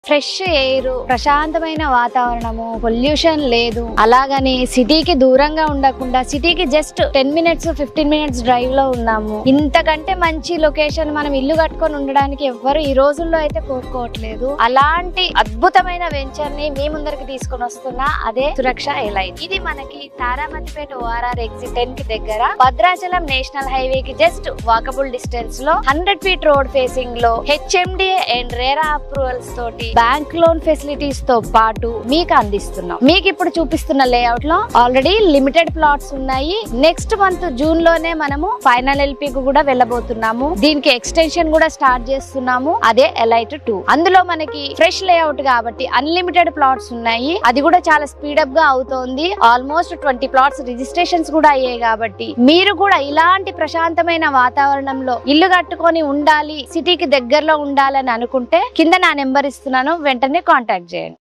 Fresh air, ప్రశాంతమైన వాతావరణము, pollution లేదు. అలాగని సిటీకి దూరంగా ఉండకుండా సిటీకి జస్ట్ 10 మినిట్స్ 15 మినిట్స్ డ్రైవ్ లో ఉన్నాము. ఇంతకంటే మంచి లొకేషన్ మనం ఇల్లు కట్టుకొని ఉండడానికి ఎవ్వరు ఈ రోజుల్లో అయితే కోరుకోవట్లేదు. అలాంటి అద్భుతమైన వెంచర్ ని మీ ముందరికి తీసుకొని వస్తున్నా, అదే సురక్ష ఎలైట్. ఇది మనకి తారామతిపేట ORR ఎగ్జిట్ 10 కి దగ్గర, భద్రాచలం నేషనల్ హైవే కి జస్ట్ వాకబుల్ డిస్టెన్స్ లో, 100 ఫీట్ రోడ్ ఫేసింగ్ లో, HMDA అండ్ రేరా అప్రూవల్స్ తోటి బ్యాంక్ లోన్ ఫెసిలిటీస్ తో పాటు మీకు అందిస్తున్నాం. మీకు ఇప్పుడు చూపిస్తున్న లేఅవుట్ లో ఆల్రెడీ లిమిటెడ్ ప్లాట్స్ ఉన్నాయి. నెక్స్ట్ మంత్ జూన్ లోనే మనము ఫైనల్ LP కు కూడా వెళ్ళబోతున్నాము. దీనికి ఎక్స్టెన్షన్ కూడా స్టార్ట్ చేస్తున్నాము, అదే ఎలైట్ 2. అందులో మనకి ఫ్రెష్ లేఅవుట్ కాబట్టి అన్లిమిటెడ్ ప్లాట్స్ ఉన్నాయి. అది కూడా చాలా స్పీడప్ గా అవుతోంది. ఆల్మోస్ట్ 20 ప్లాట్స్ రిజిస్ట్రేషన్స్ కూడా అయ్యాయి. కాబట్టి మీరు కూడా ఇలాంటి ప్రశాంతమైన వాతావరణంలో ఇల్లు కట్టుకొని ఉండాలి, సిటీకి దగ్గరలో ఉండాలని అనుకుంటే కింద నా నెంబర్ ఇస్తున్నాను, వెంటనే కాంటాక్ట్ చేయండి.